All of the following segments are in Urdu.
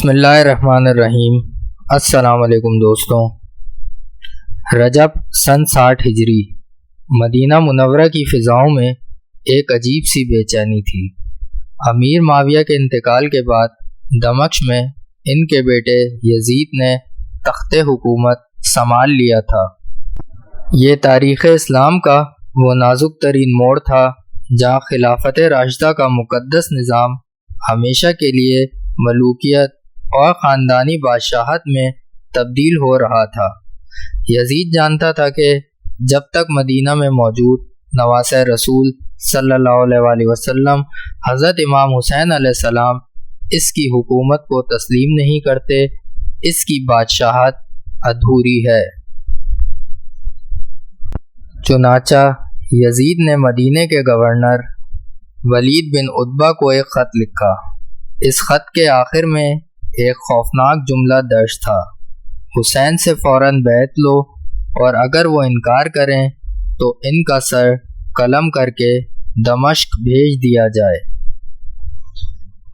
بسم اللہ الرحمن الرحیم۔ السلام علیکم دوستوں۔ رجب سن 60 ہجری مدینہ منورہ کی فضاؤں میں ایک عجیب سی بے چینی تھی۔ امیر معاویہ کے انتقال کے بعد دمشق میں ان کے بیٹے یزید نے تخت حکومت سنبھال لیا تھا۔ یہ تاریخ اسلام کا وہ نازک ترین موڑ تھا جہاں خلافت راشدہ کا مقدس نظام ہمیشہ کے لیے ملوکیت اور خاندانی بادشاہت میں تبدیل ہو رہا تھا۔ یزید جانتا تھا کہ جب تک مدینہ میں موجود نواسۂ رسول صلی اللہ علیہ وآلہ وسلم حضرت امام حسین علیہ السلام اس کی حکومت کو تسلیم نہیں کرتے، اس کی بادشاہت ادھوری ہے۔ چنانچہ یزید نے مدینے کے گورنر ولید بن عتبہ کو ایک خط لکھا۔ اس خط کے آخر میں ایک خوفناک جملہ درج تھا: حسین سے فوراً بیعت لو اور اگر وہ انکار کریں تو ان کا سر قلم کر کے دمشق بھیج دیا جائے۔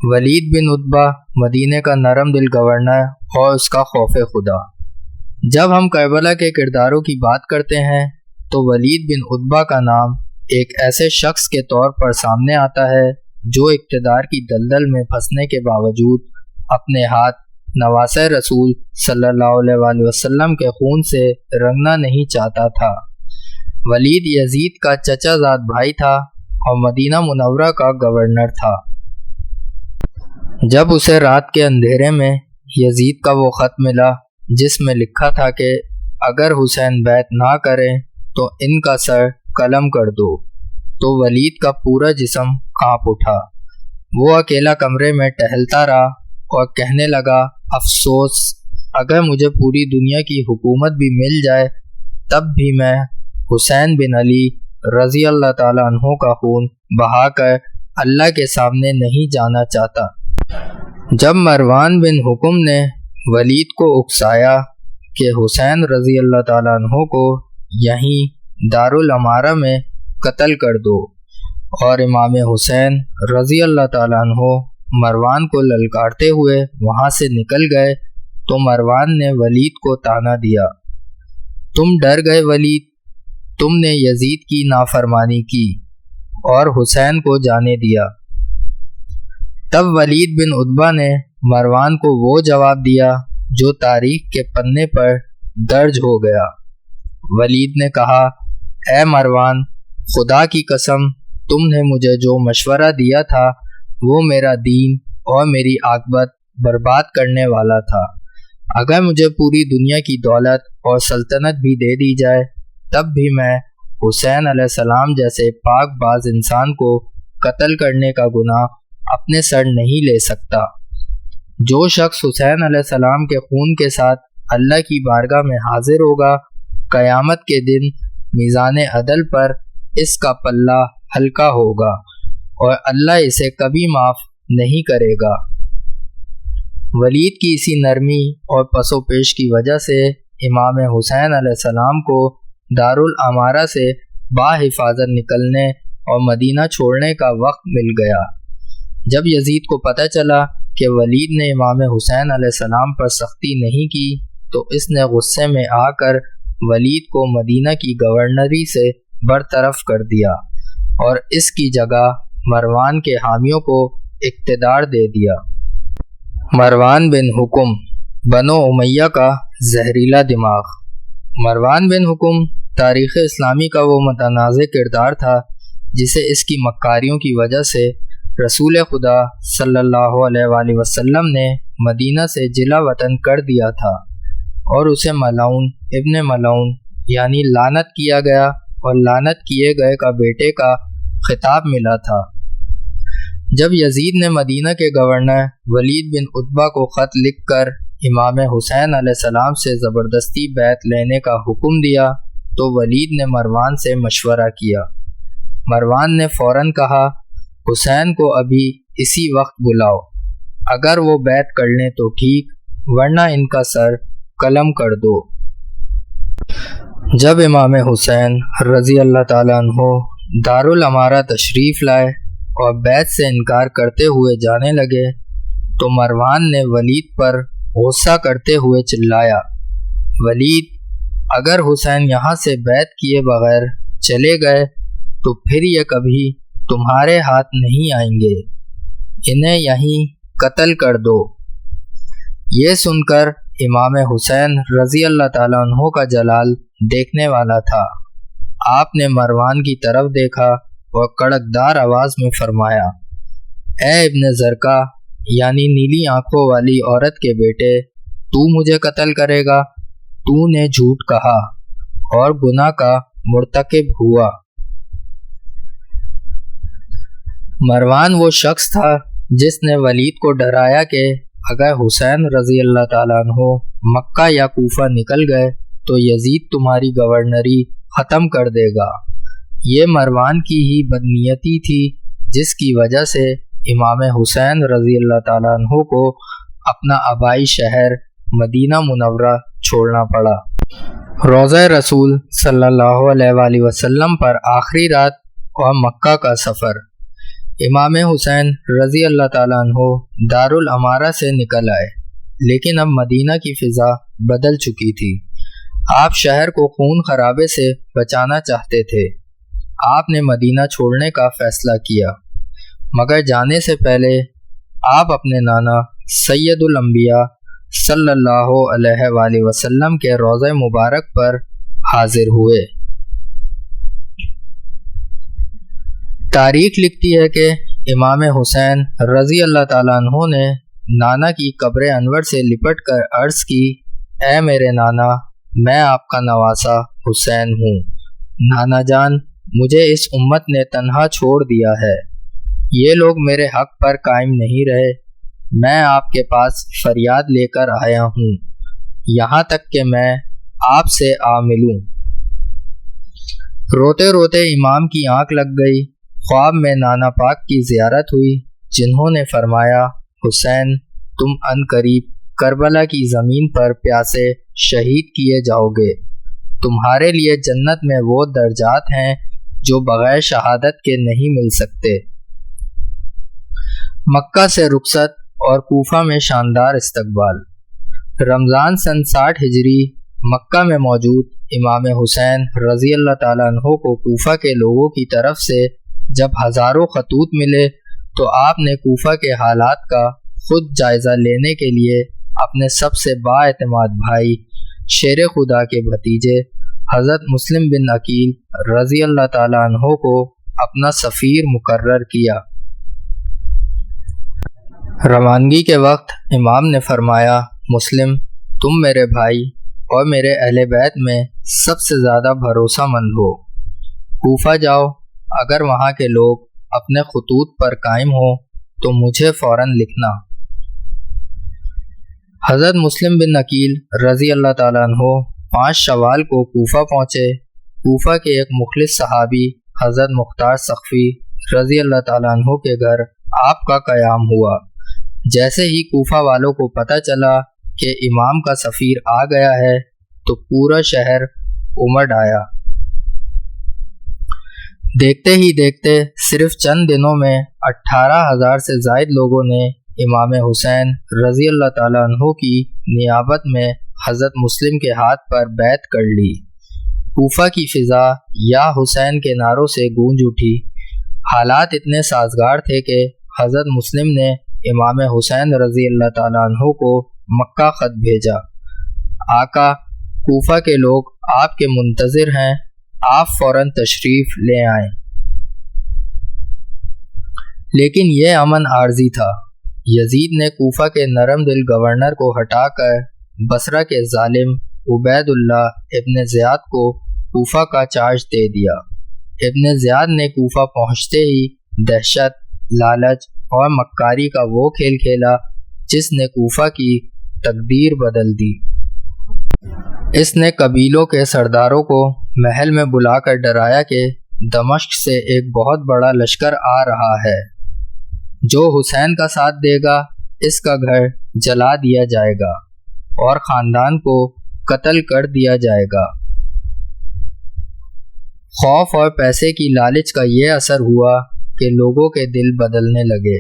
ولید بن عتبہ مدینے کا نرم دل گورنر اور اس کا خوف خدا۔ جب ہم کربلا کے کرداروں کی بات کرتے ہیں تو ولید بن عتبہ کا نام ایک ایسے شخص کے طور پر سامنے آتا ہے جو اقتدار کی دلدل میں پھنسنے کے باوجود اپنے ہاتھ نواسۂ رسول صلی اللہ علیہ وآلہ وسلم کے خون سے رنگنا نہیں چاہتا تھا۔ ولید یزید کا چچا زاد بھائی تھا اور مدینہ منورہ کا گورنر تھا۔ جب اسے رات کے اندھیرے میں یزید کا وہ خط ملا جس میں لکھا تھا کہ اگر حسین بیعت نہ کریں تو ان کا سر قلم کر دو، تو ولید کا پورا جسم کانپ اٹھا۔ وہ اکیلا کمرے میں ٹہلتا رہا اور کہنے لگا، افسوس، اگر مجھے پوری دنیا کی حکومت بھی مل جائے تب بھی میں حسین بن علی رضی اللہ تعالیٰ عنہ کا خون بہا کر اللہ کے سامنے نہیں جانا چاہتا۔ جب مروان بن حکم نے ولید کو اکسایا کہ حسین رضی اللہ تعالیٰ عنہ کو یہیں دارالامارہ میں قتل کر دو، اور امام حسین رضی اللہ تعالیٰ عنہ مروان کو للکارتے ہوئے وہاں سے نکل گئے، تو مروان نے ولید کو طعنہ دیا، تم ڈر گئے ولید، تم نے یزید کی نافرمانی کی اور حسین کو جانے دیا۔ تب ولید بن عتبہ نے مروان کو وہ جواب دیا جو تاریخ کے پنے پر درج ہو گیا۔ ولید نے کہا، اے مروان، خدا کی قسم، تم نے مجھے جو مشورہ دیا تھا وہ میرا دین اور میری عاقبت برباد کرنے والا تھا۔ اگر مجھے پوری دنیا کی دولت اور سلطنت بھی دے دی جائے تب بھی میں حسین علیہ السلام جیسے پاک باز انسان کو قتل کرنے کا گناہ اپنے سر نہیں لے سکتا۔ جو شخص حسین علیہ السلام کے خون کے ساتھ اللہ کی بارگاہ میں حاضر ہوگا، قیامت کے دن میزان عدل پر اس کا پلہ ہلکا ہوگا اور اللہ اسے کبھی معاف نہیں کرے گا۔ ولید کی اسی نرمی اور پس و پیش کی وجہ سے امام حسین علیہ السلام کو دارالامارہ سے باحفاظت نکلنے اور مدینہ چھوڑنے کا وقت مل گیا۔ جب یزید کو پتہ چلا کہ ولید نے امام حسین علیہ السلام پر سختی نہیں کی تو اس نے غصے میں آ کر ولید کو مدینہ کی گورنری سے برطرف کر دیا اور اس کی جگہ مروان کے حامیوں کو اقتدار دے دیا۔ مروان بن حکم، بنو امیہ کا زہریلا دماغ۔ مروان بن حکم تاریخ اسلامی کا وہ متنازع کردار تھا جسے اس کی مکاریوں کی وجہ سے رسول خدا صلی اللہ علیہ وآلہ وسلم نے مدینہ سے جلا وطن کر دیا تھا اور اسے ملعون ابن ملعون یعنی لعنت کیا گیا اور لعنت کیے گئے کا بیٹے کا خطاب ملا تھا۔ جب یزید نے مدینہ کے گورنر ولید بن عتبہ کو خط لکھ کر امام حسین علیہ السلام سے زبردستی بیعت لینے کا حکم دیا تو ولید نے مروان سے مشورہ کیا۔ مروان نے فوراً کہا، حسین کو ابھی اسی وقت بلاؤ، اگر وہ بیعت کر لیں تو ٹھیک، ورنہ ان کا سر قلم کر دو۔ جب امام حسین رضی اللہ تعالیٰ عنہ دارالامارہ تشریف لائے اور بیعت سے انکار کرتے ہوئے جانے لگے تو مروان نے ولید پر غصہ کرتے ہوئے چلایا، ولید، اگر حسین یہاں سے بیعت کیے بغیر چلے گئے تو پھر یہ کبھی تمہارے ہاتھ نہیں آئیں گے، انہیں یہیں قتل کر دو۔ یہ سن کر امام حسین رضی اللہ تعالیٰ عنہ کا جلال دیکھنے والا تھا۔ آپ نے مروان کی طرف دیکھا اور کڑکدار آواز میں فرمایا، اے ابن زرقہ، یعنی نیلی آنکھوں والی عورت کے بیٹے، تو مجھے قتل کرے گا؟ تو نے جھوٹ کہا اور گناہ کا مرتکب ہوا۔ مروان وہ شخص تھا جس نے ولید کو ڈرایا کہ اگر حسین رضی اللہ تعالیٰ عنہ مکہ یا کوفہ نکل گئے تو یزید تمہاری گورنری ختم کر دے گا۔ یہ مروان کی ہی بدنیتی تھی جس کی وجہ سے امام حسین رضی اللہ تعالیٰ عنہ کو اپنا آبائی شہر مدینہ منورہ چھوڑنا پڑا۔ روضہ رسول صلی اللہ علیہ وآلہ وسلم پر آخری رات اور مکہ کا سفر۔ امام حسین رضی اللہ تعالیٰ عنہ دارالامارہ سے نکل آئے، لیکن اب مدینہ کی فضا بدل چکی تھی۔ آپ شہر کو خون خرابے سے بچانا چاہتے تھے۔ آپ نے مدینہ چھوڑنے کا فیصلہ کیا، مگر جانے سے پہلے آپ اپنے نانا سید الانبیاء صلی اللہ علیہ وآلہ وسلم کے روضہ مبارک پر حاضر ہوئے۔ تاریخ لکھتی ہے کہ امام حسین رضی اللہ تعالیٰ عنہ نے نانا کی قبر انور سے لپٹ کر عرض کی، اے میرے نانا، میں آپ کا نواسا حسین ہوں۔ نانا جان، مجھے اس امت نے تنہا چھوڑ دیا ہے، یہ لوگ میرے حق پر قائم نہیں رہے، میں آپ کے پاس فریاد لے کر آیا ہوں، یہاں تک کہ میں آپ سے آ ملوں۔ روتے روتے امام کی آنکھ لگ گئی۔ خواب میں نانا پاک کی زیارت ہوئی، جنہوں نے فرمایا، حسین، تم عنقریب کربلا کی زمین پر پیاسے شہید کیے جاؤ گے، تمہارے لیے جنت میں وہ درجات ہیں جو بغیر شہادت کے نہیں مل سکتے۔ مکہ سے رخصت اور کوفہ میں شاندار استقبال۔ رمضان سن 60 ہجری مکہ میں موجود امام حسین رضی اللہ تعالیٰ عنہ کو کوفہ کے لوگوں کی طرف سے جب ہزاروں خطوط ملے تو آپ نے کوفہ کے حالات کا خود جائزہ لینے کے لیے اپنے سب سے بااعتماد بھائی شیر خدا کے بھتیجے حضرت مسلم بن عقیل رضی اللہ تعالیٰ عنہ کو اپنا سفیر مقرر کیا۔ روانگی کے وقت امام نے فرمایا، مسلم، تم میرے بھائی اور میرے اہل بیت میں سب سے زیادہ بھروسہ مند ہو، کوفہ جاؤ، اگر وہاں کے لوگ اپنے خطوط پر قائم ہوں تو مجھے فوراً لکھنا۔ حضرت مسلم بن عقیل رضی اللہ تعالیٰ عنہ 5 شوال کو کوفہ پہنچے۔ کوفہ کے ایک مخلص صحابی حضرت مختار سقفی رضی اللہ تعالیٰ عنہ کے گھر آپ کا قیام ہوا۔ جیسے ہی کوفہ والوں کو پتہ چلا کہ امام کا سفیر آ گیا ہے تو پورا شہر امڑ آیا۔ دیکھتے ہی دیکھتے صرف چند دنوں میں 18,000 سے زائد لوگوں نے امام حسین رضی اللہ تعالیٰ عنہ کی نیابت میں حضرت مسلم کے ہاتھ پر بیعت کر لی۔ کوفہ کی فضا یا حسین کے نعروں سے گونج اٹھی۔ حالات اتنے سازگار تھے کہ حضرت مسلم نے امام حسین رضی اللہ تعالیٰ عنہ کو مکہ خط بھیجا، آقا، کوفہ کے لوگ آپ کے منتظر ہیں، آپ فوراً تشریف لے آئیں۔ لیکن یہ امن عارضی تھا۔ یزید نے کوفہ کے نرم دل گورنر کو ہٹا کر بصرہ کے ظالم عبید اللہ ابن زیاد کو کوفہ کا چارج دے دیا۔ ابن زیاد نے کوفہ پہنچتے ہی دہشت، لالچ اور مکاری کا وہ کھیل کھیلا جس نے کوفہ کی تقدیر بدل دی۔ اس نے قبیلوں کے سرداروں کو محل میں بلا کر ڈرایا کہ دمشق سے ایک بہت بڑا لشکر آ رہا ہے، جو حسین کا ساتھ دے گا اس کا گھر جلا دیا جائے گا اور خاندان کو قتل کر دیا جائے گا۔ خوف اور پیسے کی لالچ کا یہ اثر ہوا کہ لوگوں کے دل بدلنے لگے۔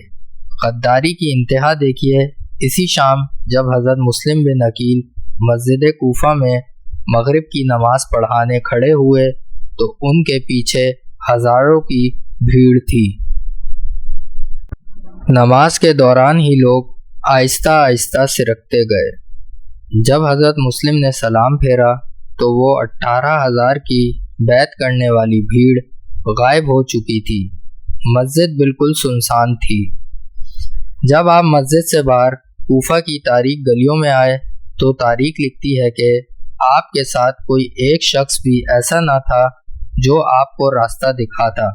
غداری کی انتہا دیکھیے اسی شام جب حضرت مسلم بن عقیل مسجد کوفہ میں مغرب کی نماز پڑھانے کھڑے ہوئے تو ان کے پیچھے ہزاروں کی بھیڑ تھی۔ نماز کے دوران ہی لوگ آہستہ آہستہ سرکتے گئے۔ جب حضرت مسلم نے سلام پھیرا تو وہ 18,000 کی بیعت کرنے والی بھیڑ غائب ہو چکی تھی۔ مسجد بالکل سنسان تھی۔ جب آپ مسجد سے باہر کوفہ کی تاریک گلیوں میں آئے تو تاریخ لکھتی ہے کہ آپ کے ساتھ کوئی ایک شخص بھی ایسا نہ تھا جو آپ کو راستہ دکھاتا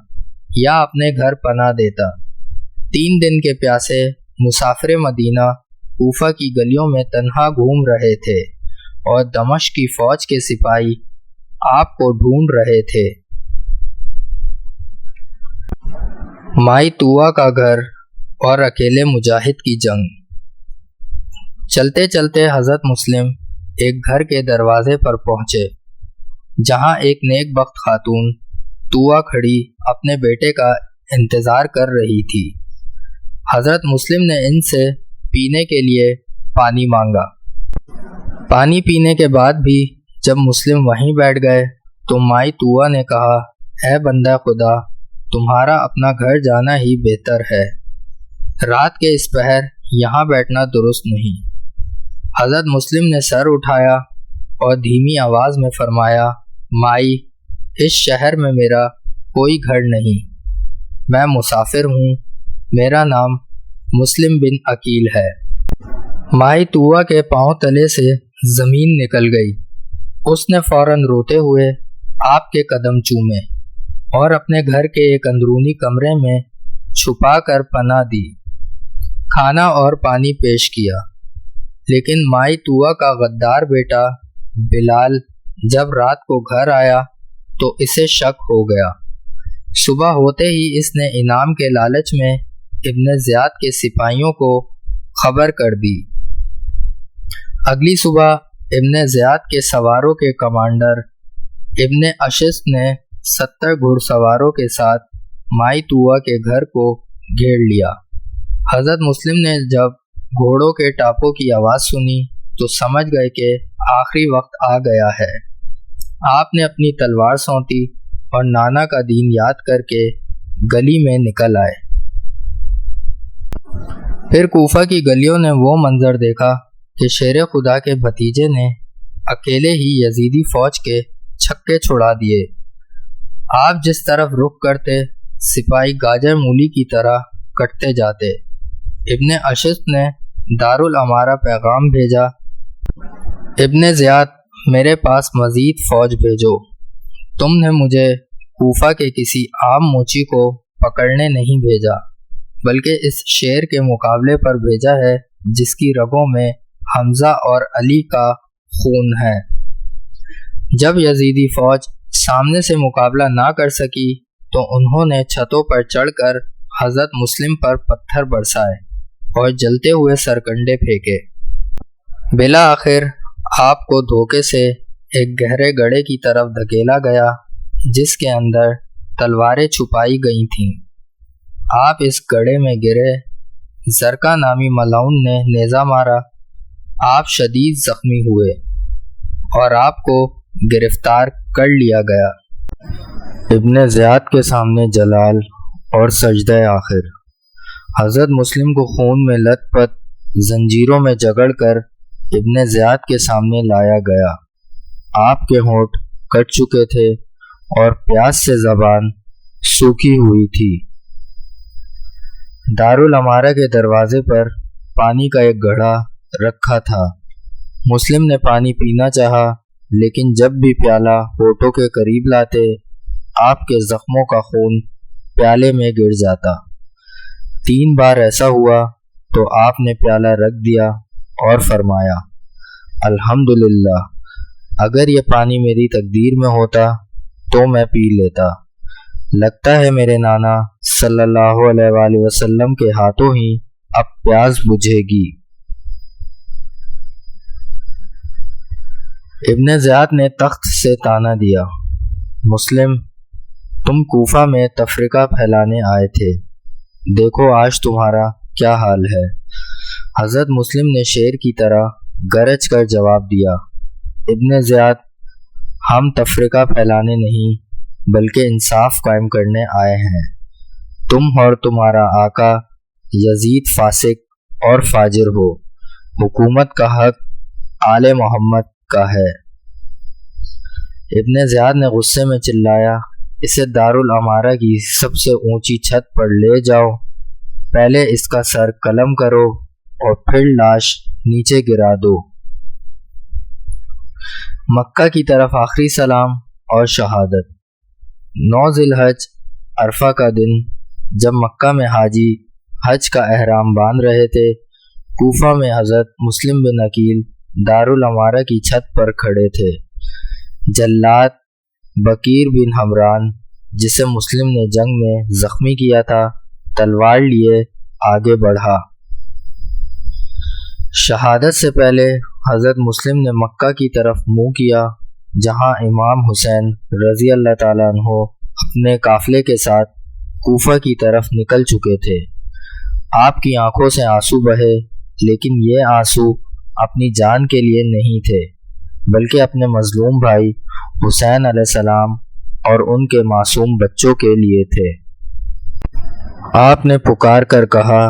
یا اپنے گھر پناہ دیتا۔ 3 دن کے پیاسے مسافر مدینہ کوفہ کی گلیوں میں تنہا گھوم رہے تھے اور دمشق کی فوج کے سپاہی آپ کو ڈھونڈ رہے تھے۔ مائی طوع کا گھر اور اکیلے مجاہد کی جنگ۔ چلتے چلتے حضرت مسلم ایک گھر کے دروازے پر پہنچے جہاں ایک نیک بخت خاتون طوع کھڑی اپنے بیٹے کا انتظار کر رہی تھی۔ حضرت مسلم نے ان سے پینے کے لیے پانی مانگا۔ پانی پینے کے بعد بھی جب مسلم وہیں بیٹھ گئے تو مائی طوع نے کہا، اے بندہ خدا، تمہارا اپنا گھر جانا ہی بہتر ہے، رات کے اس پہر یہاں بیٹھنا درست نہیں۔ حضرت مسلم نے سر اٹھایا اور دھیمی آواز میں فرمایا، مائی، اس شہر میں میرا کوئی گھر نہیں، میں مسافر ہوں، میرا نام مسلم بن عقیل ہے۔ مائی طوع کے پاؤں تلے سے زمین نکل گئی۔ اس نے فوراً روتے ہوئے آپ کے قدم چومے اور اپنے گھر کے ایک اندرونی کمرے میں چھپا کر پناہ دی، کھانا اور پانی پیش کیا۔ لیکن مائی طوع کا غدار بیٹا بلال جب رات کو گھر آیا تو اسے شک ہو گیا۔ صبح ہوتے ہی اس نے انعام کے لالچ میں ابن زیاد کے سپاہیوں کو خبر کر دی۔ اگلی صبح ابن زیاد کے سواروں کے کمانڈر ابن اشست نے 70 گھڑ سواروں کے ساتھ مائی طوع کے گھر کو گھیر لیا۔ حضرت مسلم نے جب گھوڑوں کے ٹاپوں کی آواز سنی تو سمجھ گئے کہ آخری وقت آ گیا ہے۔ آپ نے اپنی تلوار سونتی اور نانا کا دین یاد کر کے گلی میں نکل آئے۔ پھر کوفہ کی گلیوں نے وہ منظر دیکھا کہ شیر خدا کے بھتیجے نے اکیلے ہی یزیدی فوج کے چھکے چھڑا دیے۔ آپ جس طرف رخ کرتے سپاہی گاجر مولی کی طرح کٹتے جاتے۔ ابن اشست نے دارالامارہ پیغام بھیجا، ابن زیاد، میرے پاس مزید فوج بھیجو۔ تم نے مجھے کوفہ کے کسی عام موچی کو پکڑنے نہیں بھیجا، بلکہ اس شیر کے مقابلے پر بھیجا ہے جس کی رگوں میں حمزہ اور علی کا خون ہے۔ جب یزیدی فوج سامنے سے مقابلہ نہ کر سکی تو انہوں نے چھتوں پر چڑھ کر حضرت مسلم پر پتھر برسائے اور جلتے ہوئے سرکنڈے پھینکے۔ بالآخر آپ کو دھوکے سے ایک گہرے گڑھے کی طرف دھکیلا گیا جس کے اندر تلواریں چھپائی گئی تھیں۔ آپ اس گڑھے میں گرے، زرکا نامی ملعون نے نیزہ مارا، آپ شدید زخمی ہوئے اور آپ کو گرفتار کر لیا گیا۔ ابن زیاد کے سامنے جلال اور سجدہ آخر۔ حضرت مسلم کو خون میں لت پت زنجیروں میں جگڑ کر ابن زیاد کے سامنے لایا گیا۔ آپ کے ہونٹ کٹ چکے تھے اور پیاس سے زبان سوکھی ہوئی تھی۔ دارالامارہ کے دروازے پر پانی کا ایک گھڑا رکھا تھا۔ مسلم نے پانی پینا چاہا، لیکن جب بھی پیالہ ہونٹوں کے قریب لاتے آپ کے زخموں کا خون پیالے میں گر جاتا۔ 3 بار ایسا ہوا تو آپ نے پیالہ رکھ دیا اور فرمایا، الحمدللہ، اگر یہ پانی میری تقدیر میں ہوتا تو میں پی لیتا۔ لگتا ہے میرے نانا صلی اللہ علیہ وآلہ وسلم کے ہاتھوں ہی اب پیاس بجھے گی۔ ابن زیاد نے تخت سے تانا دیا، مسلم، تم کوفہ میں تفرقہ پھیلانے آئے تھے، دیکھو آج تمہارا کیا حال ہے۔ حضرت مسلم نے شیر کی طرح گرج کر جواب دیا، ابن زیاد، ہم تفرقہ پھیلانے نہیں بلکہ انصاف قائم کرنے آئے ہیں۔ تم اور تمہارا آقا یزید فاسق اور فاجر ہو، حکومت کا حق آل محمد کا ہے۔ ابن زیاد نے غصے میں چلایا، اسے دارالعمارہ کی سب سے اونچی چھت پر لے جاؤ، پہلے اس کا سر قلم کرو اور پھر لاش نیچے گرا دو۔ مکہ کی طرف آخری سلام اور شہادت۔ 9 ذی الحج عرفہ کا دن، جب مکہ میں حاجی حج کا احرام باندھ رہے تھے، کوفہ میں حضرت مسلم بن عقیل دارالعمارہ کی چھت پر کھڑے تھے۔ جلاد بکیر بن حمران، جسے مسلم نے جنگ میں زخمی کیا تھا، تلوار لیے آگے بڑھا۔ شہادت سے پہلے حضرت مسلم نے مکہ کی طرف منہ کیا، جہاں امام حسین رضی اللہ تعالیٰ عنہ اپنے قافلے کے ساتھ کوفہ کی طرف نکل چکے تھے۔ آپ کی آنکھوں سے آنسو بہے، لیکن یہ آنسو اپنی جان کے لیے نہیں تھے، بلکہ اپنے مظلوم بھائی حسین علیہ السلام اور ان کے معصوم بچوں کے لیے تھے۔ آپ نے پکار کر کہا،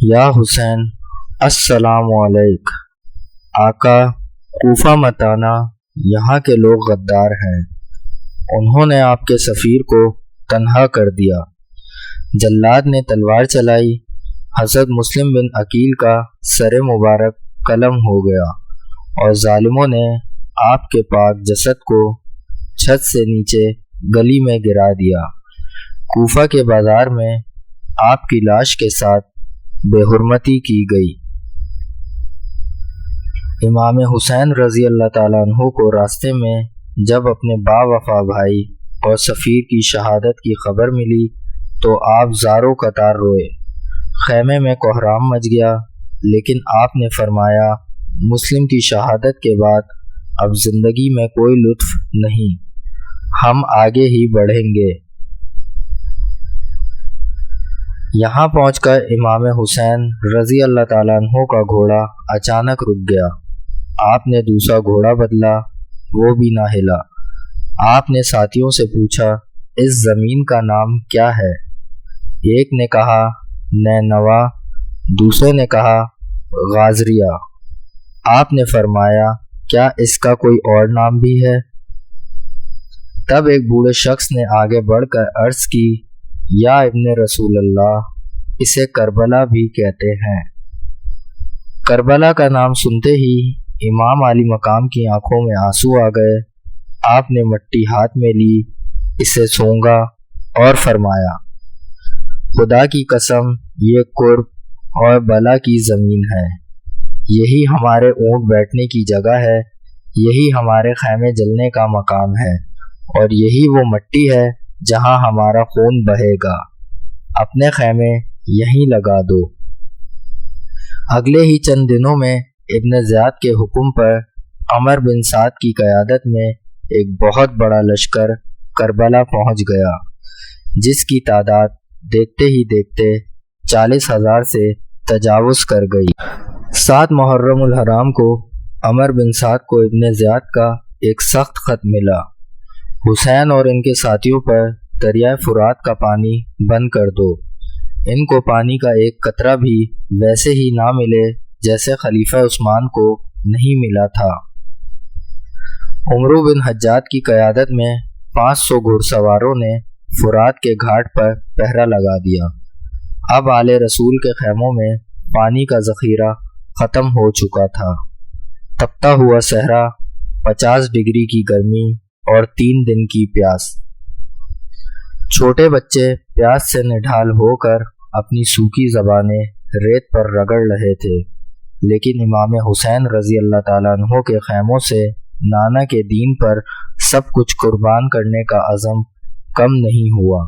یا حسین السلام علیک۔ آقا، کوفہ مت آنا، یہاں کے لوگ غدار ہیں، انہوں نے آپ کے سفیر کو تنہا کر دیا۔ جلاد نے تلوار چلائی، حضرت مسلم بن عقیل کا سر مبارک قلم ہو گیا اور ظالموں نے آپ کے پاک جسد کو چھت سے نیچے گلی میں گرا دیا۔ کوفہ کے بازار میں آپ کی لاش کے ساتھ بے حرمتی کی گئی۔ امام حسین رضی اللہ تعالیٰ عنہ کو راستے میں جب اپنے با وفا بھائی اور سفیر کی شہادت کی خبر ملی تو آپ زاروں قطار روئے۔ خیمے میں کوہرام مچ گیا، لیکن آپ نے فرمایا، مسلم کی شہادت کے بعد اب زندگی میں کوئی لطف نہیں، ہم آگے ہی بڑھیں گے۔ یہاں پہنچ کر امام حسین رضی اللہ تعالیٰ عنہ کا گھوڑا اچانک رک گیا۔ آپ نے دوسرا گھوڑا بدلا، وہ بھی نہ ہلا۔ آپ نے ساتھیوں سے پوچھا، اس زمین کا نام کیا ہے؟ ایک نے کہا نینوا، دوسرے نے کہا غازریہ۔ آپ نے فرمایا، کیا اس کا کوئی اور نام بھی ہے؟ تب ایک بوڑھے شخص نے آگے بڑھ کر عرض کی، یا ابن رسول اللہ، اسے کربلا بھی کہتے ہیں۔ کربلا کا نام سنتے ہی امام علی مقام کی آنکھوں میں آنسو آ گئے۔ آپ نے مٹی ہاتھ میں لی، اسے سونگا اور فرمایا، خدا کی قسم، یہ قرب اور بلا کی زمین ہے، یہی ہمارے اونٹ بیٹھنے کی جگہ ہے، یہی ہمارے خیمے جلنے کا مقام ہے، اور یہی وہ مٹی ہے جہاں ہمارا خون بہے گا، اپنے خیمے یہیں لگا دو۔ اگلے ہی چند دنوں میں ابن زیاد کے حکم پر عمر بن سعد کی قیادت میں ایک بہت بڑا لشکر کربلا پہنچ گیا، جس کی تعداد دیکھتے ہی دیکھتے 40,000 سے تجاوز کر گئی۔ 7 محرم الحرام کو عمر بن سعد کو ابن زیاد کا ایک سخت خط ملا، حسین اور ان کے ساتھیوں پر دریائے فرات کا پانی بند کر دو، ان کو پانی کا ایک قطرہ بھی ویسے ہی نہ ملے جیسے خلیفہ عثمان کو نہیں ملا تھا۔ عمرو بن حجاج کی قیادت میں 500 گھڑ سواروں نے فرات کے گھاٹ پر پہرا لگا دیا۔ اب آل رسول کے خیموں میں پانی کا ذخیرہ ختم ہو چکا تھا۔ تپتا ہوا صحرا، 50 ڈگری کی گرمی اور 3 دن کی پیاس۔ چھوٹے بچے پیاس سے نڈھال ہو کر اپنی سوکھی زبانیں ریت پر رگڑ رہے تھے، لیکن امام حسین رضی اللہ تعالیٰ عنہ کے خیموں سے نانا کے دین پر سب کچھ قربان کرنے کا عزم کم نہیں ہوا۔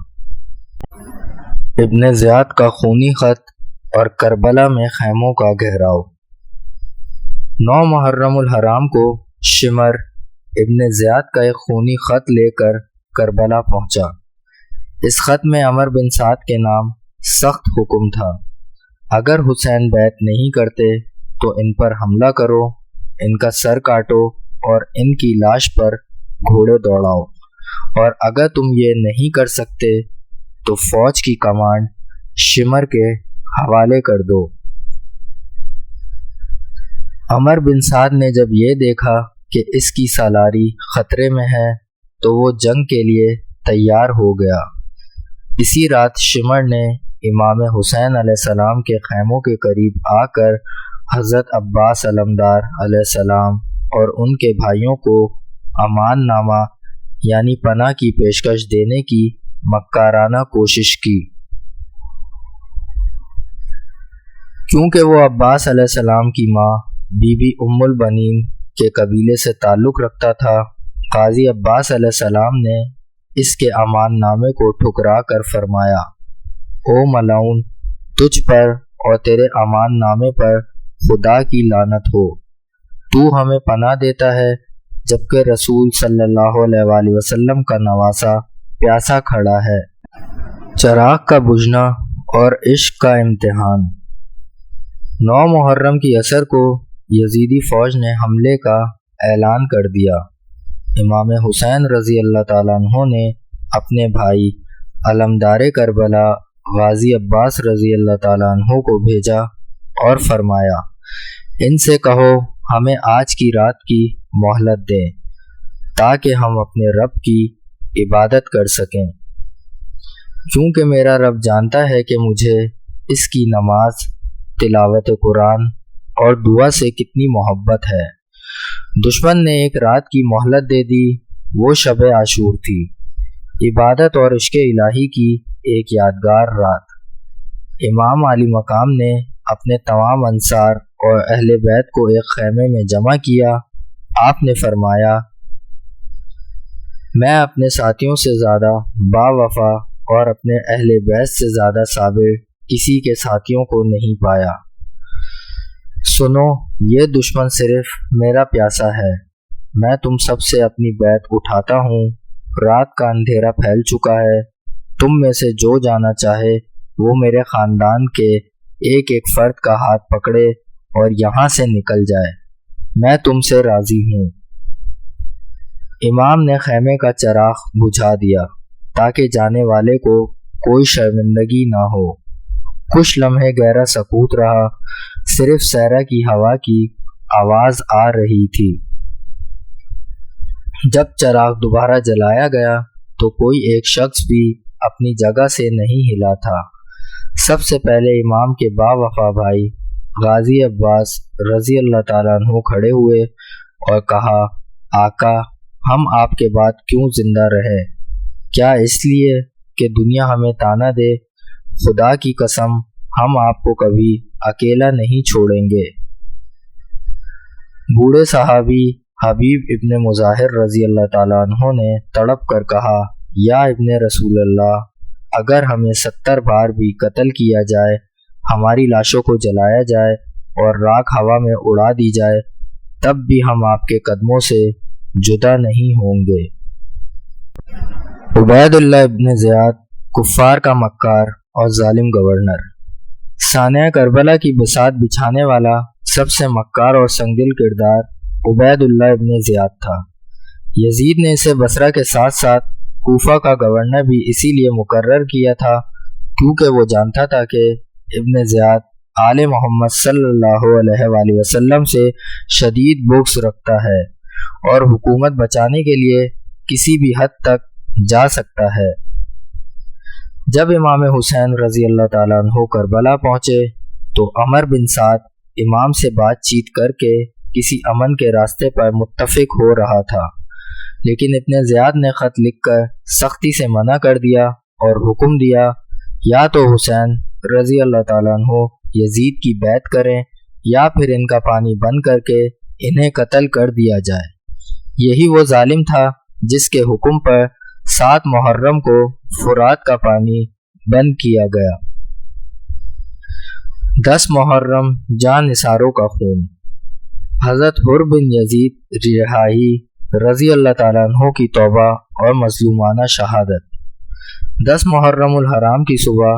ابن زیاد کا خونی خط اور کربلا میں خیموں کا گھیراؤ۔ 9 محرم الحرام کو شمر ابن زیاد کا ایک خونی خط لے کر کربلا پہنچا۔ اس خط میں عمر بن سعد کے نام سخت حکم تھا، اگر حسین بیعت نہیں کرتے تو ان پر حملہ کرو، ان کا سر کاٹو اور ان کی لاش پر گھوڑے دوڑاؤ، اور اگر تم یہ نہیں کر سکتے تو فوج کی کمانڈ شمر کے حوالے کر دو۔ عمر بن سعد نے جب یہ دیکھا کہ اس کی سالاری خطرے میں ہے تو وہ جنگ کے لیے تیار ہو گیا۔ اسی رات شمر نے امام حسین علیہ السلام کے خیموں کے قریب آ کر حضرت عباس علمدار علیہ السلام اور ان کے بھائیوں کو امان نامہ یعنی پناہ کی پیشکش دینے کی مکارانہ کوشش کی۔ کیونکہ وہ عباس علیہ السلام کی ماں بی بی ام البنین کے قبیلے سے تعلق رکھتا تھا، قاضی عباس علیہ السلام نے اس کے امان نامے کو ٹھکرا کر فرمایا، او ملعون، تجھ پر اور تیرے امان نامے پر خدا کی لعنت ہو۔ تو ہمیں پناہ دیتا ہے جبکہ رسول صلی اللہ علیہ وآلہ وسلم کا نواسہ پیاسا کھڑا ہے۔ چراغ کا بجھنا اور عشق کا امتحان۔ 9 محرم کی عصر کو یزیدی فوج نے حملے کا اعلان کر دیا۔ امام حسین رضی اللہ تعالیٰ عنہ نے اپنے بھائی علمدار کربلا غازی عباس رضی اللہ تعالیٰ عنہ کو بھیجا اور فرمایا، ان سے کہو ہمیں آج کی رات کی مہلت دیں تاکہ ہم اپنے رب کی عبادت کر سکیں، کیونکہ میرا رب جانتا ہے کہ مجھے اس کی نماز، تلاوت قرآن اور دعا سے کتنی محبت ہے۔ دشمن نے ایک رات کی مہلت دے دی، وہ شب عاشور تھی، عبادت اور عشق الہی کی ایک یادگار رات۔ امام علی مقام نے اپنے تمام انصار اور اہل بیت کو ایک خیمے میں جمع کیا۔ آپ نے فرمایا، میں اپنے ساتھیوں سے زیادہ با وفا اور اپنے اہل بیت سے زیادہ صابر کسی کے ساتھیوں کو نہیں پایا۔ سنو، یہ دشمن صرف میرا پیاسا ہے، میں تم سب سے اپنی بیعت اٹھاتا ہوں۔ رات کا اندھیرا پھیل چکا ہے، تم میں سے جو جانا چاہے وہ میرے خاندان کے ایک ایک فرد کا ہاتھ پکڑے اور یہاں سے نکل جائے، میں تم سے راضی ہوں۔ امام نے خیمے کا چراغ بجھا دیا تاکہ جانے والے کو کوئی شرمندگی نہ ہو۔ کچھ لمحے گہرا سکوت رہا، صرف صحرا کی ہوا کی آواز آ رہی تھی۔ جب چراغ دوبارہ جلایا گیا تو کوئی ایک شخص بھی اپنی جگہ سے نہیں ہلا تھا۔ سب سے پہلے امام کے با وفا بھائی غازی عباس رضی اللہ تعالیٰ عنہ کھڑے ہوئے اور کہا، آقا، ہم آپ کے بعد کیوں زندہ رہے؟ کیا اس لیے کہ دنیا ہمیں طعنہ دے؟ خدا کی قسم، ہم آپ کو کبھی اکیلا نہیں چھوڑیں گے۔ بوڑھے صحابی حبیب ابن مظاہر رضی اللہ تعالیٰ عنہ نے تڑپ کر کہا، یا ابن رسول اللہ، اگر ہمیں 70 بار بھی قتل کیا جائے، ہماری لاشوں کو جلایا جائے اور راکھ ہوا میں اڑا دی جائے، تب بھی ہم آپ کے قدموں سے جدا نہیں ہوں گے۔ عبید اللہ ابن زیاد کفار کا مکار اور ظالم گورنر۔ سانحہ کربلا کی بساط بچھانے والا سب سے مکار اور سنگدل کردار عبید اللہ ابن زیاد تھا۔ یزید نے اسے بصرہ کے ساتھ ساتھ کوفہ کا گورنر بھی اسی لیے مقرر کیا تھا کیونکہ وہ جانتا تھا کہ ابن زیاد آل محمد صلی اللہ علیہ وآلہ وسلم سے شدید بغض رکھتا ہے اور حکومت بچانے کے لیے کسی بھی حد تک جا سکتا ہے۔ جب امام حسین رضی اللہ تعالیٰ عنہ کربلا پہنچے تو عمر بن سعد امام سے بات چیت کر کے کسی امن کے راستے پر متفق ہو رہا تھا، لیکن ابن زیاد نے خط لکھ کر سختی سے منع کر دیا اور حکم دیا، یا تو حسین رضی اللہ تعالیٰ عنہ یزید کی بیعت کریں یا پھر ان کا پانی بند کر کے انہیں قتل کر دیا جائے۔ یہی وہ ظالم تھا جس کے حکم پر 7 محرم کو فرات کا پانی بند کیا گیا۔ 10 محرم جان نثاروں کا خون۔ حضرت حر بن یزید رہائی رضی اللہ تعالیٰ عنہ کی توبہ اور مظلومانہ شہادت۔ 10 محرم الحرام کی صبح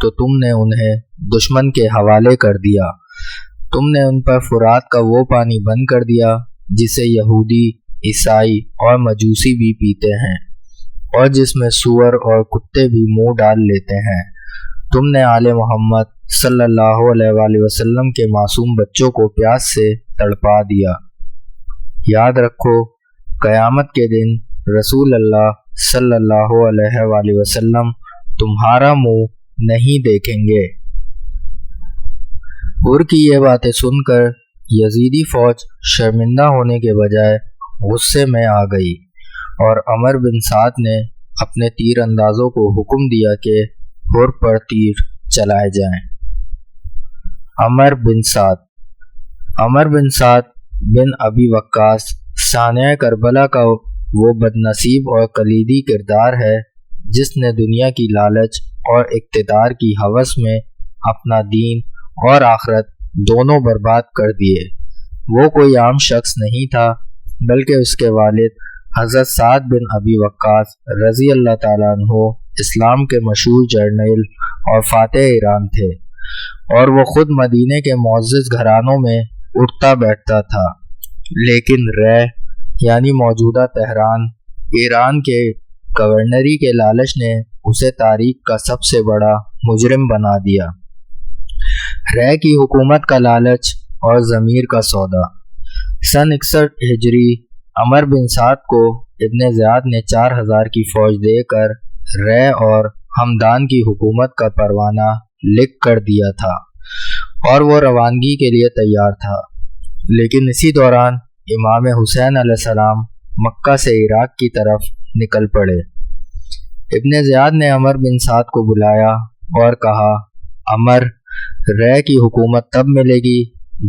تو تم نے انہیں دشمن کے حوالے کر دیا۔ تم نے ان پر فرات کا وہ پانی بند کر دیا جسے یہودی، عیسائی اور مجوسی بھی پیتے ہیں، اور جس میں سور اور کتے بھی منہ ڈال لیتے ہیں۔ تم نے آل محمد صلی اللہ علیہ وآلہ وسلم کے معصوم بچوں کو پیاس سے تڑپا دیا۔ یاد رکھو، قیامت کے دن رسول اللہ صلی اللہ علیہ وآلہ وسلم تمہارا منہ نہیں دیکھیں گے۔ حر کی یہ باتیں سن کر یزیدی فوج شرمندہ ہونے کے بجائے غصے میں آ گئی، اور عمر بن سعد نے اپنے تیر اندازوں کو حکم دیا کہ حر پر تیر چلائے جائیں۔ عمر بن سعد بن ابی وقاص ثانیہ کربلا کا وہ بدنصیب اور کلیدی کردار ہے جس نے دنیا کی لالچ اور اقتدار کی ہوس میں اپنا دین اور آخرت دونوں برباد کر دیے۔ وہ کوئی عام شخص نہیں تھا، بلکہ اس کے والد حضرت سعد بن ابی وقاص رضی اللہ تعالیٰ عنہ اسلام کے مشہور جرنیل اور فاتح ایران تھے، اور وہ خود مدینے کے معزز گھرانوں میں اٹھتا بیٹھتا تھا، لیکن رے یعنی موجودہ تہران ایران کے گورنری کے لالچ نے اسے تاریخ کا سب سے بڑا مجرم بنا دیا۔ رے کی حکومت کا لالچ اور ضمیر کا سودا۔ سن 61 ہجری عمر بن سعد کو ابن زیاد نے 4000 کی فوج دے کر رے اور ہمدان کی حکومت کا پروانہ لکھ کر دیا تھا، اور وہ روانگی کے لیے تیار تھا۔ لیکن اسی دوران امام حسین علیہ السلام مکہ سے عراق کی طرف نکل پڑے۔ ابن زیاد نے عمر بن سعد کو بلایا اور کہا، عمر، رے کی حکومت تب ملے گی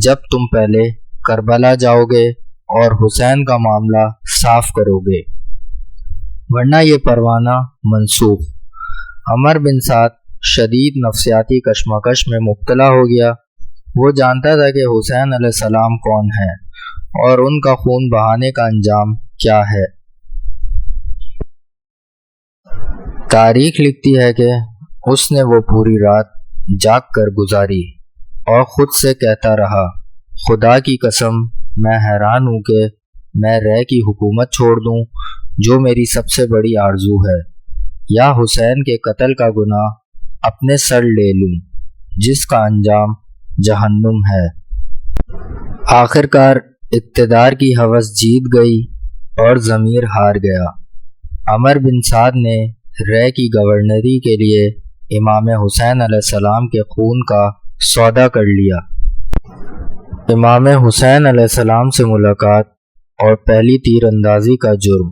جب تم پہلے کربلا جاؤ گے اور حسین کا معاملہ صاف کرو گے، ورنہ یہ پروانہ منسوخ۔ عمر بن سعد شدید نفسیاتی کشمکش میں مبتلا ہو گیا۔ وہ جانتا تھا کہ حسین علیہ السلام کون ہے اور ان کا خون بہانے کا انجام کیا ہے۔ تاریخ لکھتی ہے کہ اس نے وہ پوری رات جاگ کر گزاری اور خود سے کہتا رہا، خدا کی قسم میں حیران ہوں کہ میں رے کی حکومت چھوڑ دوں جو میری سب سے بڑی آرزو ہے، یا حسین کے قتل کا گناہ اپنے سر لے لوں جس کا انجام جہنم ہے۔ آخر کار اقتدار کی ہوس جیت گئی اور ضمیر ہار گیا۔ عمر بن سعد نے رے کی گورنری کے لیے امام حسین علیہ السلام کے خون کا سودا کر لیا۔ امام حسین علیہ السلام سے ملاقات اور پہلی تیر اندازی کا جرم۔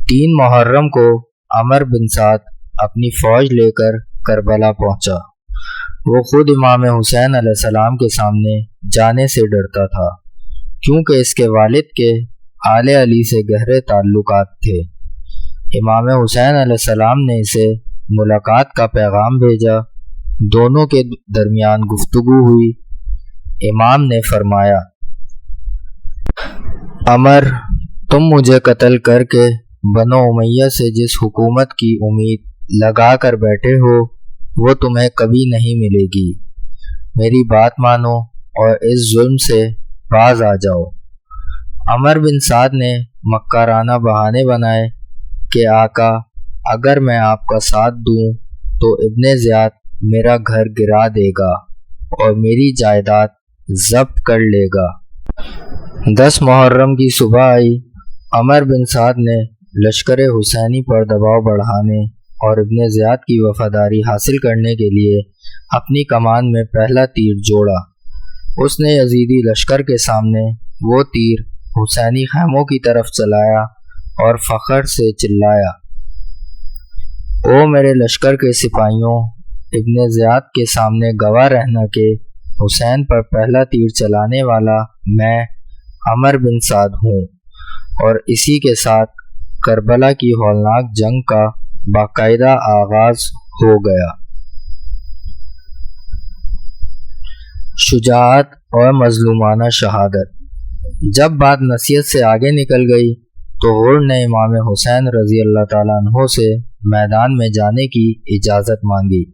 3 محرم کو عمر بن سعد اپنی فوج لے کر کربلا پہنچا۔ وہ خود امام حسین علیہ السلام کے سامنے جانے سے ڈرتا تھا، کیونکہ اس کے والد کے آل علی سے گہرے تعلقات تھے۔ امام حسین علیہ السلام نے اسے ملاقات کا پیغام بھیجا۔ دونوں کے درمیان گفتگو ہوئی۔ امام نے فرمایا، عمر، تم مجھے قتل کر کے بنو امیہ سے جس حکومت کی امید لگا کر بیٹھے ہو وہ تمہیں کبھی نہیں ملے گی۔ میری بات مانو اور اس ظلم سے باز آ جاؤ۔ عمر بن سعد نے مکارانہ بہانے بنائے کہ آقا، اگر میں آپ کا ساتھ دوں تو ابن زیاد میرا گھر گرا دے گا اور میری جائیداد ضبط کر لے گا۔ 10 محرم کی صبح آئی۔ عمر بن سعد نے لشکر حسینی پر دباؤ بڑھانے اور ابن زیاد کی وفاداری حاصل کرنے کے لیے اپنی کمان میں پہلا تیر جوڑا۔ اس نے یزیدی لشکر کے سامنے وہ تیر حسینی خیموں کی طرف چلایا اور فخر سے چلایا، او میرے لشکر کے سپاہیوں، ابن زیاد کے سامنے گواہ رہنا کہ حسین پر پہلا تیر چلانے والا میں عمر بن سعد ہوں۔ اور اسی کے ساتھ کربلا کی ہولناک جنگ کا باقاعدہ آغاز ہو گیا۔ شجاعت اور مظلومانہ شہادت۔ جب بات نصیحت سے آگے نکل گئی تو حر نے امام حسین رضی اللہ تعالیٰ عنہ سے میدان میں جانے کی اجازت مانگی۔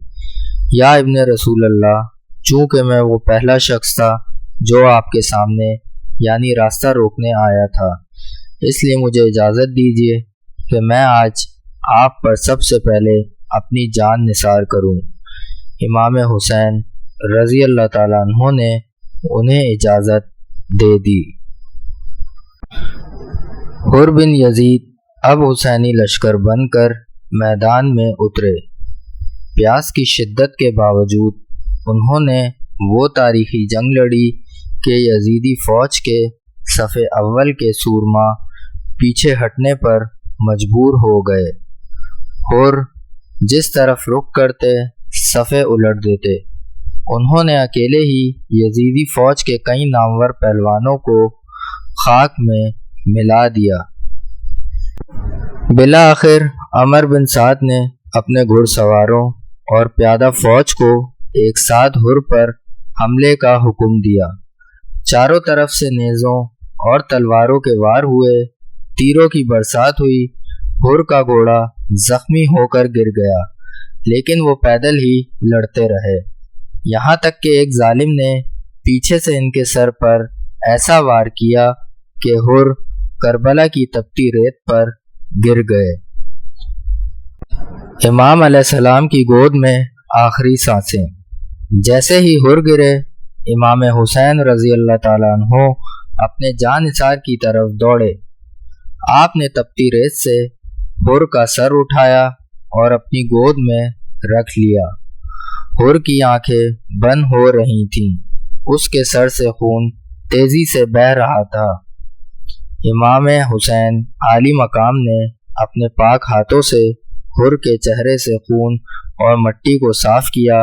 یا ابن رسول اللہ، چونکہ میں وہ پہلا شخص تھا جو آپ کے سامنے یعنی راستہ روکنے آیا تھا، اس لیے مجھے اجازت دیجیے کہ میں آج آپ پر سب سے پہلے اپنی جان نثار کروں۔ امام حسین رضی اللہ تعالیٰ عنہ نے انہیں اجازت دے دی۔ حر بن یزید اب حسینی لشکر بن کر میدان میں اترے۔ پیاس کی شدت کے باوجود انہوں نے وہ تاریخی جنگ لڑی کہ یزیدی فوج کے صف اول کے سورما پیچھے ہٹنے پر مجبور ہو گئے۔ حر جس طرف رخ کرتے صفیں الٹ دیتے۔ انہوں نے اکیلے ہی یزیدی فوج کے کئی نامور پہلوانوں کو خاک میں ملا دیا۔ بالآخر عمر بن سعد نے اپنے گھڑ سواروں اور پیادہ فوج کو ایک ساتھ حر پر حملے کا حکم دیا۔ چاروں طرف سے نیزوں اور تلواروں کے وار ہوئے، تیروں کی برسات ہوئی۔ حر کا گھوڑا زخمی ہو کر گر گیا، لیکن وہ پیدل ہی لڑتے رہے، یہاں تک کہ ایک ظالم نے پیچھے سے ان کے سر پر ایسا وار کیا کہ حر کربلا کی تپتی ریت پر گر گئے۔ امام علیہ السلام کی گود میں آخری سانسیں۔ جیسے ہی حر گرے، امام حسین رضی اللہ تعالیٰ عنہ اپنے جان نثار کی طرف دوڑے۔ آپ نے تپتی ریت سے حر کا سر اٹھایا اور اپنی گود میں رکھ لیا۔ حر کی آنکھیں بند ہو رہی تھیں، اس کے سر سے خون تیزی سے بہہ رہا تھا۔ امام حسین عالی مقام نے اپنے پاک ہاتھوں سے حر کے چہرے سے خون اور مٹی کو صاف کیا،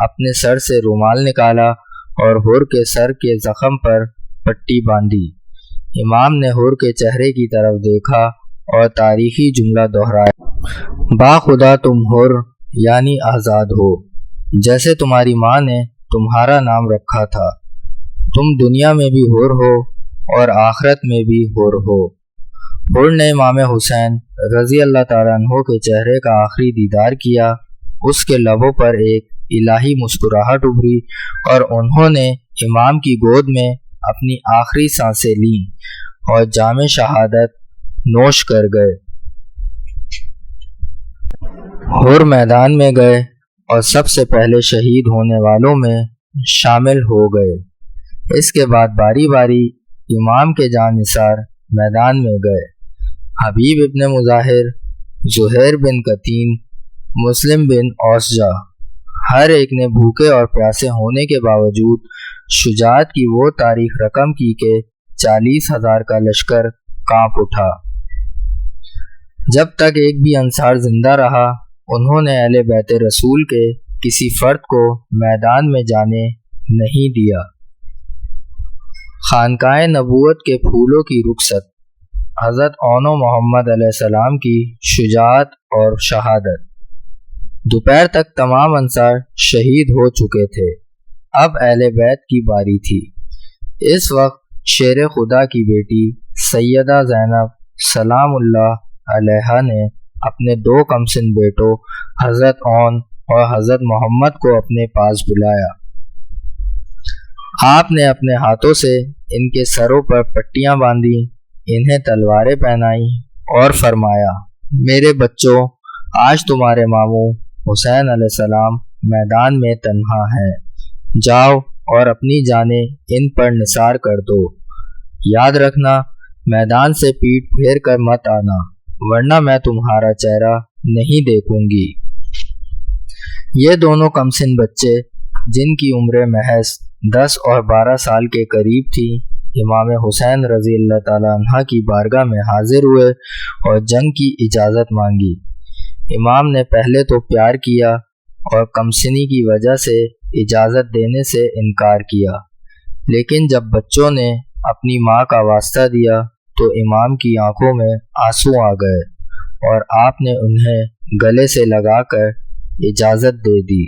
اپنے سر سے رومال نکالا اور حر کے سر کے زخم پر پٹی باندھی۔ امام نے حر کے چہرے کی طرف دیکھا اور تاریخی جملہ دہرایا، باخدا تم حر یعنی آزاد ہو، جیسے تمہاری ماں نے تمہارا نام رکھا تھا۔ تم دنیا میں بھی حر ہو اور آخرت میں بھی حر ہو۔ حر نے امام حسین رضی اللہ تعالیٰ عنہ کے چہرے کا آخری دیدار کیا۔ اس کے لبوں پر ایک الہی مسکراہٹ ابھری اور انہوں نے امام کی گود میں اپنی آخری سانسیں لیں اور جام شہادت نوش کر گئے۔ حر میدان میں گئے اور سب سے پہلے شہید ہونے والوں میں شامل ہو گئے۔ اس کے بعد باری باری امام کے جان نثار میدان میں گئے۔ حبیب ابن مظاہر، زہیر بن قطین، مسلم بن اوسجہ، ہر ایک نے بھوکے اور پیاسے ہونے کے باوجود شجاعت کی وہ تاریخ رقم کی کہ 40,000 کا لشکر کانپ اٹھا۔ جب تک ایک بھی انصار زندہ رہا، انہوں نے اہل بیت رسول کے کسی فرد کو میدان میں جانے نہیں دیا۔ خانقاہ نبوت کے پھولوں کی رخصت، حضرت اون و محمد علیہ السلام کی شجاعت اور شہادت۔ دوپہر تک تمام انصار شہید ہو چکے تھے، اب اہل بیت کی باری تھی۔ اس وقت شیر خدا کی بیٹی سیدہ زینب سلام اللہ علیہا نے اپنے 2 کمسن بیٹوں حضرت اون اور حضرت محمد کو اپنے پاس بلایا۔ آپ نے اپنے ہاتھوں سے ان کے سروں پر پٹیاں باندھی، انہیں تلواریں پہنائیں اور فرمایا، میرے بچوں، آج تمہارے ماموں حسین علیہ السلام میدان میں تنہا ہیں، جاؤ اور اپنی جانیں ان پر نثار کر دو۔ یاد رکھنا، میدان سے پیٹھ پھیر کر مت آنا، ورنہ میں تمہارا چہرہ نہیں دیکھوں گی۔ یہ دونوں کمسن بچے، جن کی عمر محض 10 اور 12 سال کے قریب تھی، امام حسین رضی اللہ تعالیٰ عنہ کی بارگاہ میں حاضر ہوئے اور جنگ کی اجازت مانگی۔ امام نے پہلے تو پیار کیا اور کمسنی کی وجہ سے اجازت دینے سے انکار کیا، لیکن جب بچوں نے اپنی ماں کا واسطہ دیا تو امام کی آنکھوں میں آنسو آ گئے اور آپ نے انہیں گلے سے لگا کر اجازت دے دی۔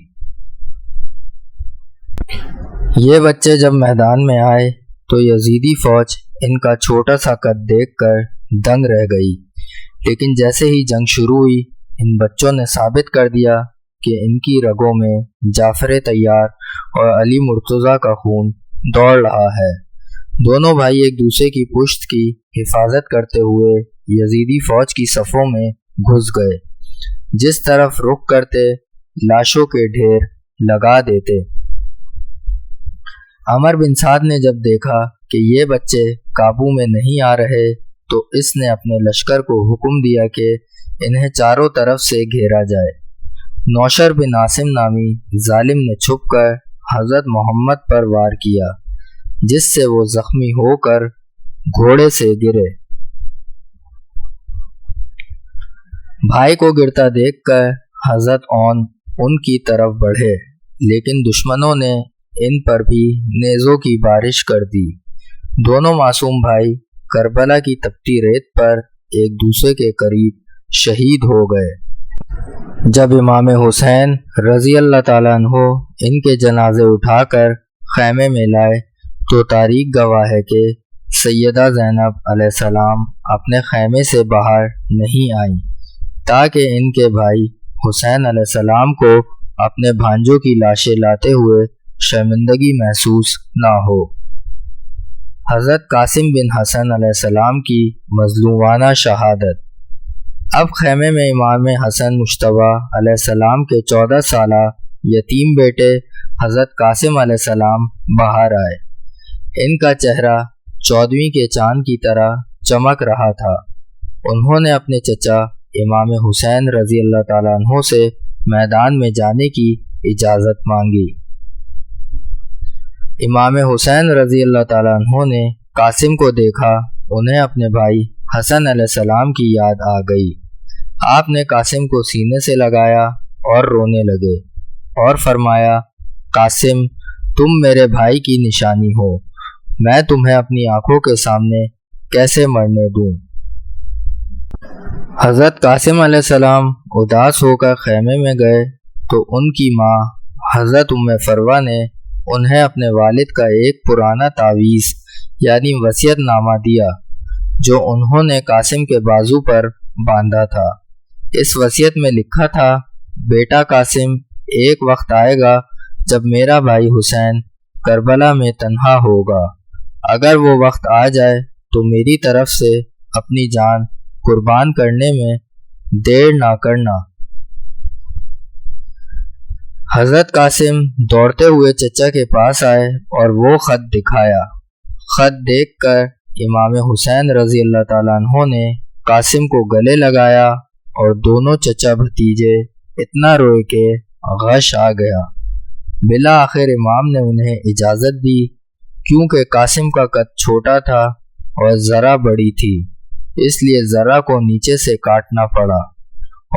یہ بچے جب میدان میں آئے تو یزیدی فوج ان کا چھوٹا سا قد دیکھ کر دنگ رہ گئی، لیکن جیسے ہی جنگ شروع ہوئی، ان بچوں نے ثابت کر دیا کہ ان کی رگوں میں جعفر طیار اور علی مرتضیٰ کا خون دوڑ رہا ہے۔ دونوں بھائی ایک دوسرے کی پشت کی حفاظت کرتے ہوئے یزیدی فوج کی صفوں میں گھس گئے، جس طرف رخ کرتے لاشوں کے ڈھیر لگا دیتے۔ عمر بن سعد نے جب دیکھا کہ یہ بچے قابو میں نہیں آ رہے تو اس نے اپنے لشکر کو حکم دیا کہ انہیں چاروں طرف سے گھیرا جائے۔ نوشر بن عاصم نامی ظالم نے چھپ کر حضرت محمد پر وار کیا، جس سے وہ زخمی ہو کر گھوڑے سے گرے۔ بھائی کو گرتا دیکھ کر حضرت اون ان کی طرف بڑھے، لیکن دشمنوں نے ان پر بھی نیزوں کی بارش کر دی۔ دونوں معصوم بھائی کربلا کی تپتی ریت پر ایک دوسرے کے قریب شہید ہو گئے۔ جب امام حسین رضی اللہ تعالیٰ عنہ ان کے جنازے اٹھا کر خیمے میں لائے تو تاریخ گواہ ہے کہ سیدہ زینب علیہ السلام اپنے خیمے سے باہر نہیں آئیں تاکہ ان کے بھائی حسین علیہ السلام کو اپنے بھانجوں کی لاشیں لاتے ہوئے شرمندگی محسوس نہ ہو۔ حضرت قاسم بن حسن علیہ السلام کی مظلومانہ شہادت۔ اب خیمے میں امام حسن مجتبیٰ علیہ السلام کے 14 سالہ یتیم بیٹے حضرت قاسم علیہ السلام باہر آئے۔ ان کا چہرہ 14ویں کے چاند کی طرح چمک رہا تھا۔ انہوں نے اپنے چچا امام حسین رضی اللہ تعالیٰ عنہ سے میدان میں جانے کی اجازت مانگی۔ امام حسین رضی اللہ تعالیٰ عنہ نے قاسم کو دیکھا، انہیں اپنے بھائی حسن علیہ السلام کی یاد آ گئی۔ آپ نے قاسم کو سینے سے لگایا اور رونے لگے اور فرمایا، قاسم تم میرے بھائی کی نشانی ہو، میں تمہیں اپنی آنکھوں کے سامنے کیسے مرنے دوں۔ حضرت قاسم علیہ السلام اداس ہو کر خیمے میں گئے تو ان کی ماں حضرت ام فروہ نے انہیں اپنے والد کا ایک پرانا تعویذ یعنی وصیت نامہ دیا جو انہوں نے قاسم کے بازو پر باندھا تھا۔ اس وصیت میں لکھا تھا، بیٹا قاسم، ایک وقت آئے گا جب میرا بھائی حسین کربلا میں تنہا ہوگا۔ اگر وہ وقت آ جائے تو میری طرف سے اپنی جان قربان کرنے میں دیر نہ کرنا۔ حضرت قاسم دوڑتے ہوئے چچا کے پاس آئے اور وہ خط دکھایا۔ خط دیکھ کر امام حسین رضی اللہ تعالیٰ عنہ نے قاسم کو گلے لگایا اور دونوں چچا بھتیجے اتنا روئے کہ غش آ گیا۔ بالآخر امام نے انہیں اجازت دی، کیونکہ قاسم کا قد چھوٹا تھا اور ذرا بڑی تھی، اس لیے ذرا کو نیچے سے کاٹنا پڑا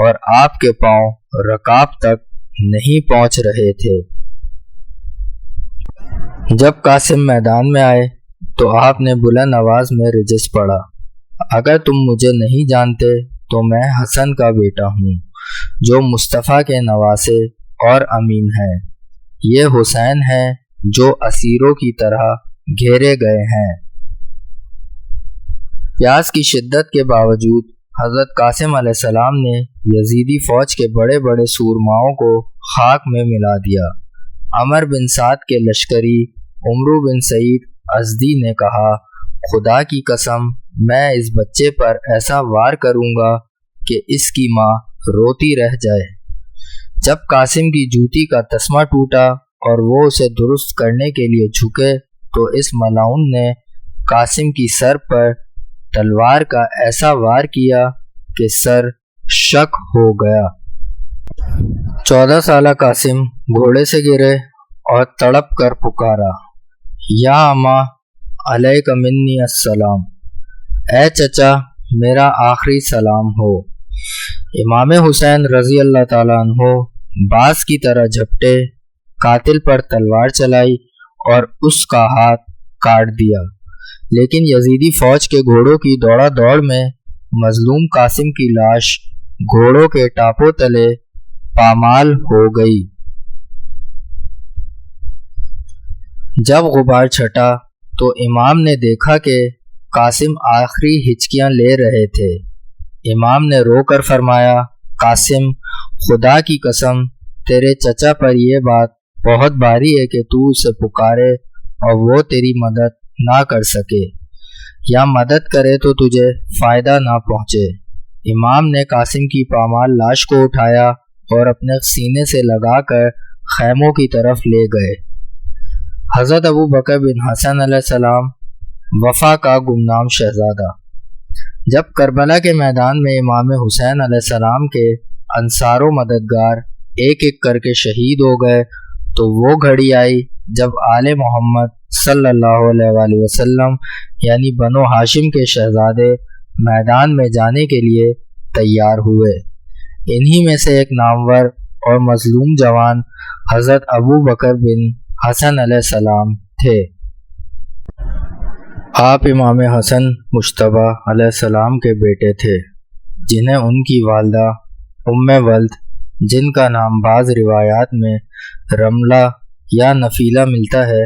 اور آپ کے پاؤں رکاب تک نہیں پہنچ رہے تھے۔ جب قاسم میدان میں آئے تو آپ نے بلند آواز میں رجس پڑھا، اگر تم مجھے نہیں جانتے تو میں حسن کا بیٹا ہوں جو مصطفیٰ کے نواسے اور امین ہے۔ یہ حسین ہے جو اسیروں کی طرح گھیرے گئے ہیں۔ پیاس کی شدت کے باوجود حضرت قاسم علیہ السلام نے یزیدی فوج کے بڑے بڑے سورماؤں کو خاک میں ملا دیا۔ عمر بن سعد کے لشکری عمرو بن سعید ازدی نے کہا، خدا کی قسم میں اس بچے پر ایسا وار کروں گا کہ اس کی ماں روتی رہ جائے۔ جب قاسم کی جوتی کا تسمہ ٹوٹا اور وہ اسے درست کرنے کے لیے جھکے تو اس ملعون نے قاسم کی سر پر تلوار کا ایسا وار کیا کہ سر شق ہو گیا۔ 14 سالہ قاسم گھوڑے سے گرے اور تڑپ کر پکارا، یا اماں علیک منی السلام، اے چچا میرا آخری سلام ہو۔ امام حسین رضی اللہ تعالیٰ عنہ باز کی طرح جھپٹے، قاتل پر تلوار چلائی اور اس کا ہاتھ کاٹ دیا، لیکن یزیدی فوج کے گھوڑوں کی دوڑا دوڑ میں مظلوم قاسم کی لاش گھوڑوں کے ٹاپوں تلے پامال ہو گئی۔ جب غبار چھٹا تو امام نے دیکھا کہ قاسم آخری ہچکیاں لے رہے تھے۔ امام نے رو کر فرمایا، قاسم خدا کی قسم تیرے چچا پر یہ بات بہت بھاری ہے کہ تو اسے پکارے اور وہ تیری مدد نہ کر سکے یا مدد کرے تو تجھے فائدہ نہ پہنچے۔ امام نے قاسم کی پامال لاش کو اٹھایا اور اپنے سینے سے لگا کر خیموں کی طرف لے گئے۔ حضرت ابو بکر بن حسن علیہ السلام، وفا کا گمنام شہزادہ۔ جب کربلا کے میدان میں امام حسین علیہ السلام کے انصار و مددگار ایک ایک کر کے شہید ہو گئے تو وہ گھڑی آئی جب آل محمد صلی اللہ علیہ وآلہ وسلم یعنی بنو ہاشم کے شہزادے میدان میں جانے کے لیے تیار ہوئے۔ انہی میں سے ایک نامور اور مظلوم جوان حضرت ابو بکر بن حسن علیہ السلام تھے۔ آپ امام حسن مجتبیٰ علیہ السلام کے بیٹے تھے، جنہیں ان کی والدہ ام ولد، جن کا نام بعض روایات میں رملہ یا نفیلہ ملتا ہے،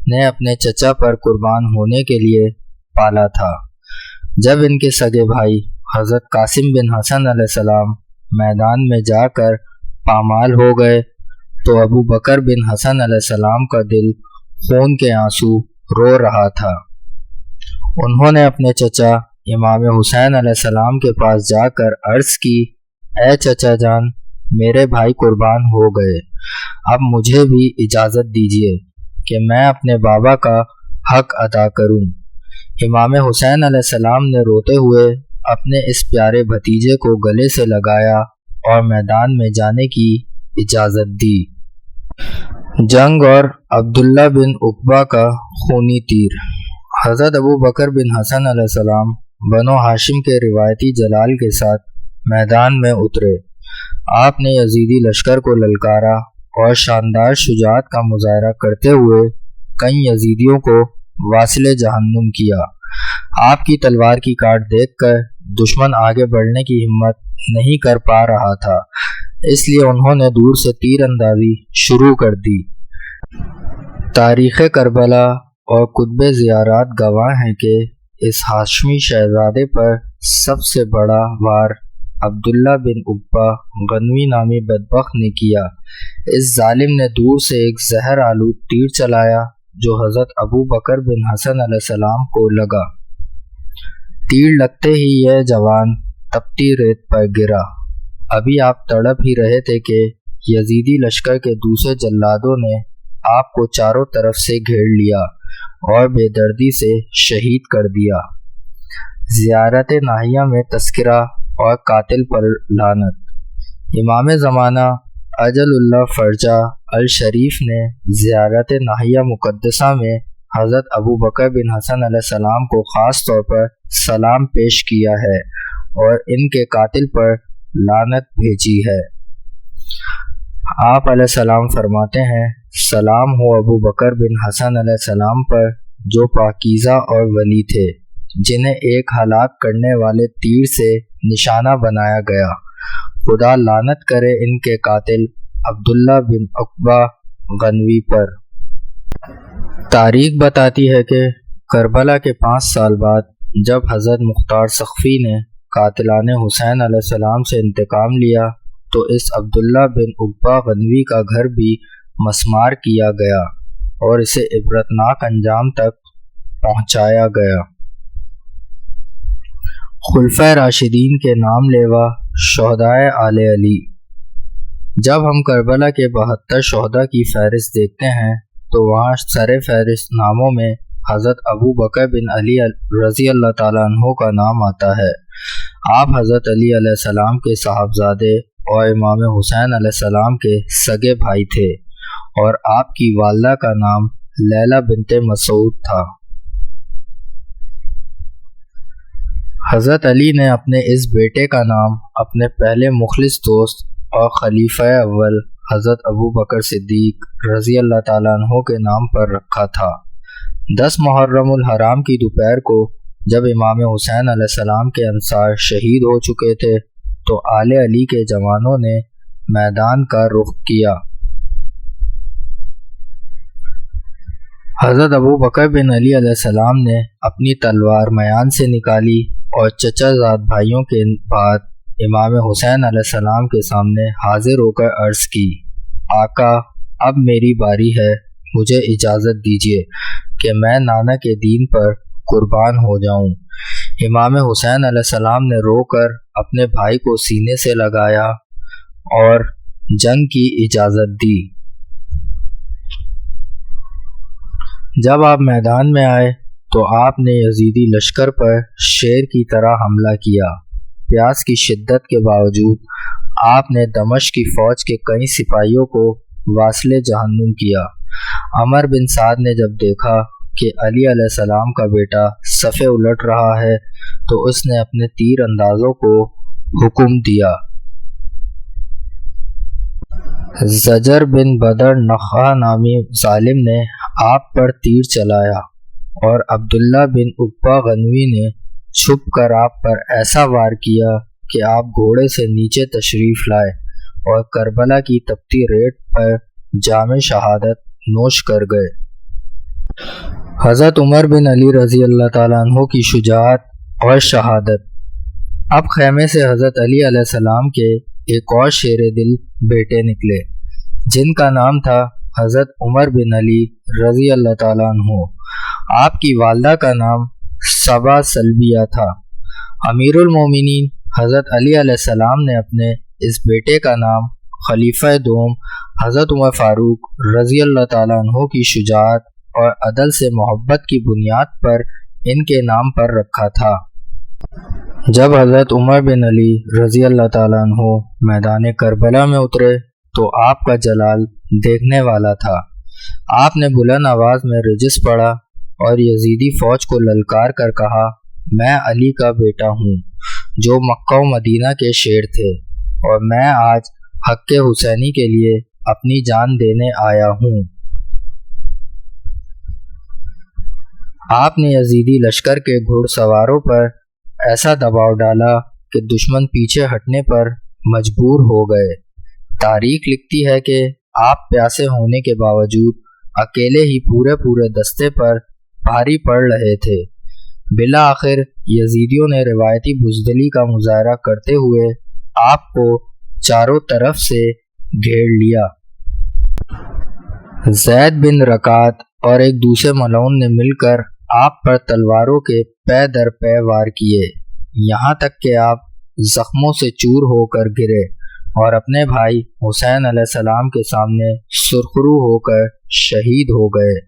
نے اپنے چچا پر قربان ہونے کے لیے پالا تھا۔ جب ان کے سگے بھائی حضرت قاسم بن حسن علیہ السلام میدان میں جا کر پامال ہو گئے تو ابو بکر بن حسن علیہ السلام کا دل خون کے آنسو رو رہا تھا۔ انہوں نے اپنے چچا امام حسین علیہ السلام کے پاس جا کر عرض کی، اے چچا جان، میرے بھائی قربان ہو گئے، اب مجھے بھی اجازت دیجیے کہ میں اپنے بابا کا حق ادا کروں۔ امام حسین علیہ السلام نے روتے ہوئے اپنے اس پیارے بھتیجے کو گلے سے لگایا اور میدان میں جانے کی اجازت دی۔ جنگ اور عبداللہ بن عقبہ کا خونی تیر۔ حضرت ابو بکر بن حسن علیہ السلام بنو ہاشم کے روایتی جلال کے ساتھ میدان میں اترے۔ آپ نے یزیدی لشکر کو للکارا اور شاندار شجاعت کا مظاہرہ کرتے ہوئے کئی یزیدیوں کو واصل جہنم کیا۔ آپ کی تلوار کی کاٹ دیکھ کر دشمن آگے بڑھنے کی ہمت نہیں کر پا رہا تھا، اس لیے انہوں نے دور سے تیر اندازی شروع کر دی۔ تاریخ کربلا اور کتب زیارات گواہ ہیں کہ اس ہاشمی شہزادے پر سب سے بڑا وار عبداللہ بن عقبہ غنوی نامی بدبخت نے کیا۔ اس ظالم نے دور سے ایک زہر آلود تیر چلایا جو حضرت ابو بکر بن حسن علیہ السلام کو لگا۔ تیر لگتے ہی یہ جوان تپتی ریت پر گرا۔ ابھی آپ تڑپ ہی رہے تھے کہ یزیدی لشکر کے دوسرے جلادوں نے آپ کو چاروں طرف سے گھیر لیا اور بے دردی سے شہید کر دیا۔ زیارت ناحیہ میں تذکرہ اور قاتل پر لعنت۔ امام زمانہ اجل اللہ فرجہ الشریف نے زیارت ناحیہ مقدسہ میں حضرت ابو بکر بن حسن علیہ السلام کو خاص طور پر سلام پیش کیا ہے اور ان کے قاتل پر لعنت بھیجی ہے۔ آپ علیہ السلام فرماتے ہیں، سلام ہو ابو بکر بن حسن علیہ السلام پر جو پاکیزہ اور ولی تھے، جنہیں ایک ہلاک کرنے والے تیر سے نشانہ بنایا گیا۔ خدا لعنت کرے ان کے قاتل عبداللہ بن عقبہ غنوی پر۔ تاریخ بتاتی ہے کہ کربلا کے 5 سال بعد جب حضرت مختار سقفی نے قاتلان حسین علیہ السلام سے انتقام لیا تو اس عبداللہ بن عقبہ غنوی کا گھر بھی مسمار کیا گیا اور اسے عبرتناک انجام تک پہنچایا گیا۔ خلفائے راشدین کے نام لیوا شہدائے آل علی۔ جب ہم کربلا کے 72 شہداء کی فہرست دیکھتے ہیں تو وہاں سر فہرست ناموں میں حضرت ابو بکر بن علی رضی اللہ تعالیٰ عنہ کا نام آتا ہے۔ آپ حضرت علی علیہ السلام کے صاحبزادے اور امام حسین علیہ السلام کے سگے بھائی تھے اور آپ کی والدہ کا نام لیلہ بنت مسعود تھا۔ حضرت علی نے اپنے اس بیٹے کا نام اپنے پہلے مخلص دوست اور خلیفہ اول حضرت ابو بکر صدیق رضی اللہ تعالیٰ عنہ کے نام پر رکھا تھا۔ 10 محرم الحرام کی دوپہر کو جب امام حسین علیہ السلام کے انصار شہید ہو چکے تھے تو آل علی کے جوانوں نے میدان کا رخ کیا۔ حضرت ابو بکر بن علی علیہ السلام نے اپنی تلوار میان سے نکالی اور چچا زاد بھائیوں کے بعد امام حسین علیہ السلام کے سامنے حاضر ہو کر عرض کی، آقا اب میری باری ہے، مجھے اجازت دیجیے کہ میں نانا کے دین پر قربان ہو جاؤں۔ امام حسین علیہ السلام نے رو کر اپنے بھائی کو سینے سے لگایا اور جنگ کی اجازت دی۔ جب آپ میدان میں آئے تو آپ نے یزیدی لشکر پر شیر کی طرح حملہ کیا۔ پیاس کی شدت کے باوجود آپ نے دمشق کی فوج کے کئی سپاہیوں کو واصل جہنم کیا۔ عمر بن سعد نے جب دیکھا کہ علی علیہ السلام کا بیٹا صفے الٹ رہا ہے تو اس نے اپنے تیر اندازوں کو حکم دیا۔ زجر بن بدر نخع نامی ظالم نے آپ پر تیر چلایا اور عبداللہ بن عقبہ غنوی نے چھپ کر آپ پر ایسا وار کیا کہ آپ گھوڑے سے نیچے تشریف لائے اور کربلا کی تپتی ریت پر جام شہادت نوش کر گئے۔ حضرت عمر بن علی رضی اللہ تعالیٰ عنہ کی شجاعت اور شہادت۔ اب خیمے سے حضرت علی علیہ السلام کے ایک اور شیر دل بیٹے نکلے جن کا نام تھا حضرت عمر بن علی رضی اللہ تعالیٰ عنہ۔ آپ کی والدہ کا نام صبا سلبیہ تھا۔ امیر المومنین حضرت علی علیہ السلام نے اپنے اس بیٹے کا نام خلیفہ دوم حضرت عمر فاروق رضی اللہ تعالیٰ عنہ کی شجاعت اور عدل سے محبت کی بنیاد پر ان کے نام پر رکھا تھا۔ جب حضرت عمر بن علی رضی اللہ تعالیٰ عنہ میدان کربلا میں اترے تو آپ کا جلال دیکھنے والا تھا۔ آپ نے بلند آواز میں رجس پڑھا اور یزیدی فوج کو للکار کر کہا، میں علی کا بیٹا ہوں جو مکہ و مدینہ کے شیر تھے اور میں آج حق حسینی کے لیے اپنی جان دینے آیا ہوں۔ آپ نے یزیدی لشکر کے گھڑ سواروں پر ایسا دباؤ ڈالا کہ دشمن پیچھے ہٹنے پر مجبور ہو گئے۔ تاریخ لکھتی ہے کہ آپ پیاسے ہونے کے باوجود اکیلے ہی پورے دستے پر بھاری پڑ رہے تھے۔ بالآخر یزیدیوں نے روایتی بزدلی کا مظاہرہ کرتے ہوئے آپ کو چاروں طرف سے گھیر لیا۔ زید بن رکعت اور ایک دوسرے ملعون نے مل کر آپ پر تلواروں کے پے در پے وار کیے، یہاں تک کہ آپ زخموں سے چور ہو کر گرے اور اپنے بھائی حسین علیہ السلام کے سامنے سرخرو ہو کر شہید ہو گئے۔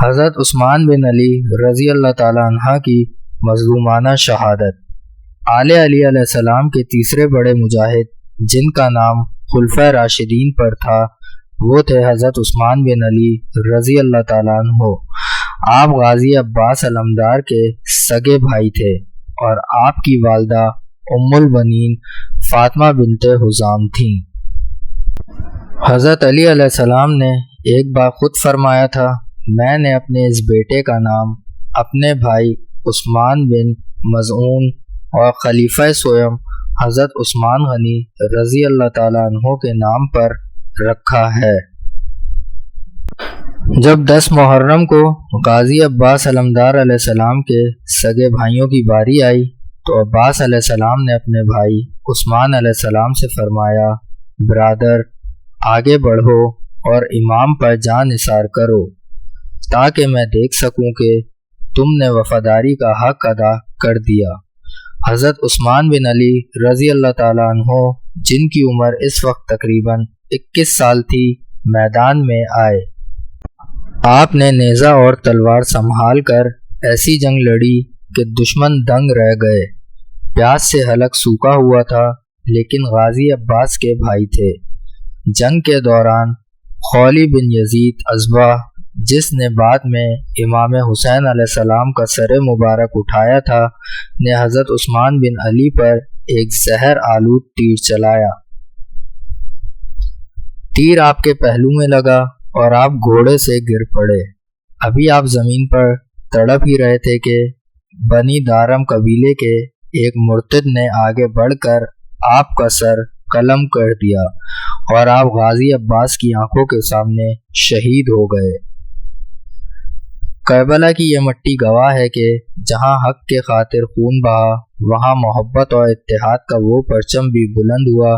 حضرت عثمان بن علی رضی اللہ تعالیٰ عنہ کی مظلومانہ شہادت۔ آل علی علیہ السلام کے تیسرے بڑے مجاہد جن کا نام خلفۂ راشدین پر تھا وہ تھے حضرت عثمان بن علی رضی اللہ تعالیٰ عنہ۔ آپ غازی عباس علمدار کے سگے بھائی تھے اور آپ کی والدہ ام البنین فاطمہ بنت حزام تھیں۔ حضرت علی علیہ السلام نے ایک بار خود فرمایا تھا، میں نے اپنے اس بیٹے کا نام اپنے بھائی عثمان بن مظعون اور خلیفہ سوئم حضرت عثمان غنی رضی اللہ تعالیٰ عنہ کے نام پر رکھا ہے۔ جب 10 محرم کو غازی عباس علمدار علیہ السلام کے سگے بھائیوں کی باری آئی تو عباس علیہ السلام نے اپنے بھائی عثمان علیہ السلام سے فرمایا، برادر آگے بڑھو اور امام پر جان نثار کرو تاکہ میں دیکھ سکوں کہ تم نے وفاداری کا حق ادا کر دیا۔ حضرت عثمان بن علی رضی اللہ تعالیٰ عنہ جن کی عمر اس وقت تقریباً 21 سال تھی میدان میں آئے۔ آپ نے نیزہ اور تلوار سنبھال کر ایسی جنگ لڑی کہ دشمن دنگ رہ گئے۔ پیاس سے حلق سوکھا ہوا تھا لیکن غازی عباس کے بھائی تھے۔ جنگ کے دوران خولی بن یزید ازبہ جس نے بعد میں امام حسین علیہ السلام کا سر مبارک اٹھایا تھا نے حضرت عثمان بن علی پر ایک زہر آلود تیر چلایا۔ تیر آپ کے پہلو میں لگا اور آپ گھوڑے سے گر پڑے۔ ابھی آپ زمین پر تڑپ ہی رہے تھے کہ بنی دارم قبیلے کے ایک مرتد نے آگے بڑھ کر آپ کا سر قلم کر دیا اور آپ غازی عباس کی آنکھوں کے سامنے شہید ہو گئے۔ کربلا کی یہ مٹی گواہ ہے کہ جہاں حق کے خاطر خون بہا وہاں محبت اور اتحاد کا وہ پرچم بھی بلند ہوا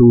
2